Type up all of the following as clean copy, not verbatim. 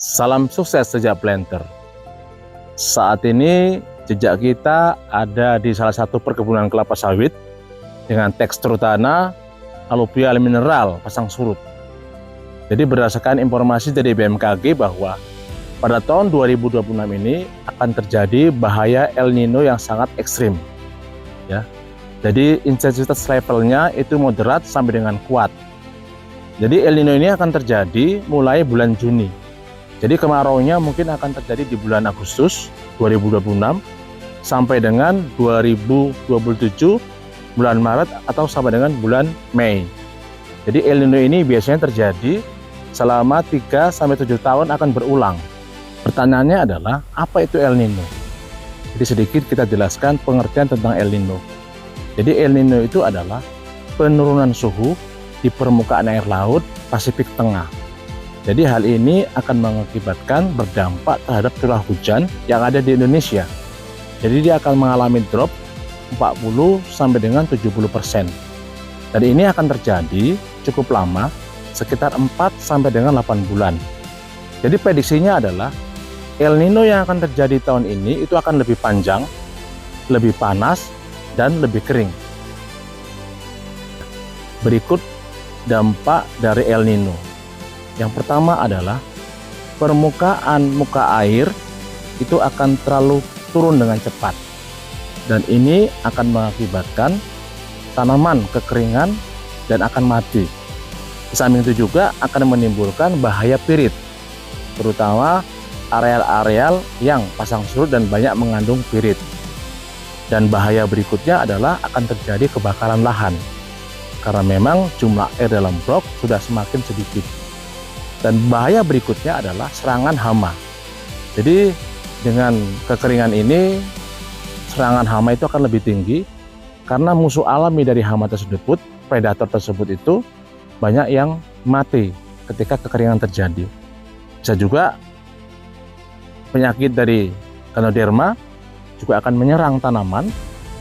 Salam sukses jejak planter. Saat ini jejak kita ada di salah satu perkebunan kelapa sawit dengan tekstur tanah aluvial mineral pasang surut. Jadi berdasarkan informasi dari BMKG bahwa pada tahun 2026 ini akan terjadi bahaya El Nino yang sangat ekstrim. Ya. Jadi intensitas levelnya itu moderat sampai dengan kuat. Jadi El Nino ini akan terjadi mulai bulan Juni. Jadi kemaraunya mungkin akan terjadi di bulan Agustus 2026 sampai dengan 2027 bulan Maret atau sampai dengan bulan Mei. Jadi El Nino ini biasanya terjadi selama 3-7 tahun akan berulang. Pertanyaannya adalah, apa itu El Nino? Jadi sedikit kita jelaskan pengertian tentang El Nino. Jadi El Nino itu adalah penurunan suhu di permukaan air laut Pasifik Tengah. Jadi hal ini akan mengakibatkan berdampak terhadap curah hujan yang ada di Indonesia. Jadi dia akan mengalami drop 40 sampai dengan 70%. Dan ini akan terjadi cukup lama, sekitar 4 sampai dengan 8 bulan. Jadi prediksinya adalah El Nino yang akan terjadi tahun ini itu akan lebih panjang, lebih panas, dan lebih kering. Berikut dampak dari El Nino. Yang pertama adalah permukaan muka air itu akan terlalu turun dengan cepat. Dan ini akan mengakibatkan tanaman kekeringan dan akan mati. Di samping itu juga akan menimbulkan bahaya pirit, terutama areal-areal yang pasang surut dan banyak mengandung pirit. Dan bahaya berikutnya adalah akan terjadi kebakaran lahan, karena memang jumlah air dalam blok sudah semakin sedikit. Dan bahaya berikutnya adalah serangan hama. Jadi dengan kekeringan ini, serangan hama itu akan lebih tinggi karena musuh alami dari hama tersebut, predator tersebut itu banyak yang mati ketika kekeringan terjadi. Bisa juga penyakit dari Ganoderma juga akan menyerang tanaman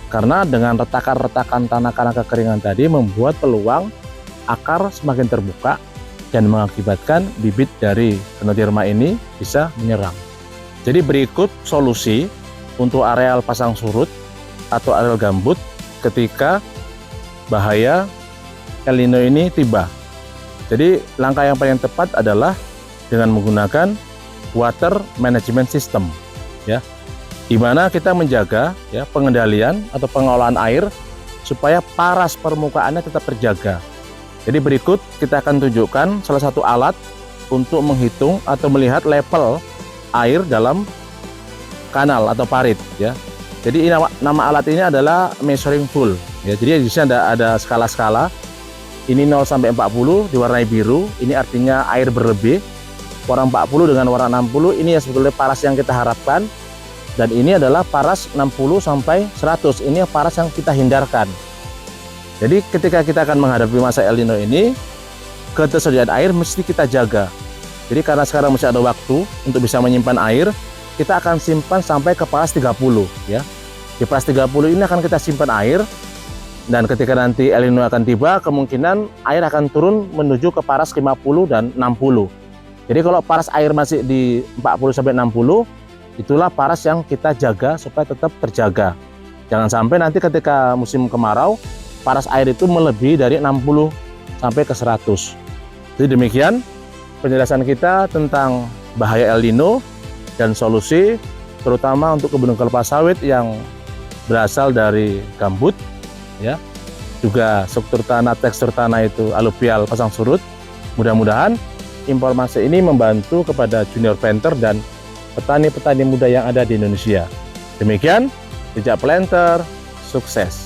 karena dengan retakan-retakan tanah karena kekeringan tadi membuat peluang akar semakin terbuka dan mengakibatkan bibit dari Ganoderma ini bisa menyerang. Jadi berikut solusi untuk areal pasang surut atau areal gambut ketika bahaya El Nino ini tiba. Jadi langkah yang paling tepat adalah dengan menggunakan water management system, ya, di mana kita menjaga ya pengendalian atau pengolahan air supaya paras permukaannya tetap terjaga. Jadi berikut kita akan tunjukkan salah satu alat untuk menghitung atau melihat level air dalam kanal atau parit, ya. Jadi nama alat ini adalah measuring tool, ya. Jadi di sini ada skala-skala. Ini 0 sampai 40 diwarnai biru, ini artinya air berlebih. Warna 40 dengan warna 60 ini ya sebetulnya paras yang kita harapkan. Dan ini adalah paras 60 sampai 100. Ini paras yang kita hindarkan. Jadi ketika kita akan menghadapi masa El Nino ini, ketersediaan air mesti kita jaga. Jadi karena sekarang masih ada waktu untuk bisa menyimpan air, kita akan simpan sampai ke paras 30, ya. Di paras 30 ini akan kita simpan air, dan ketika nanti El Nino akan tiba, kemungkinan air akan turun menuju ke paras 50 dan 60. Jadi kalau paras air masih di 40 sampai 60, itulah paras yang kita jaga supaya tetap terjaga. Jangan sampai nanti ketika musim kemarau, paras air itu melebihi dari 60 sampai ke 100. Jadi demikian penjelasan kita tentang bahaya El Nino dan solusi terutama untuk kebun kelapa sawit yang berasal dari gambut, ya. Juga struktur tanah, tekstur tanah itu aluvial pasang surut. Mudah-mudahan informasi ini membantu kepada junior planter dan petani-petani muda yang ada di Indonesia. Demikian, jejak planter, sukses.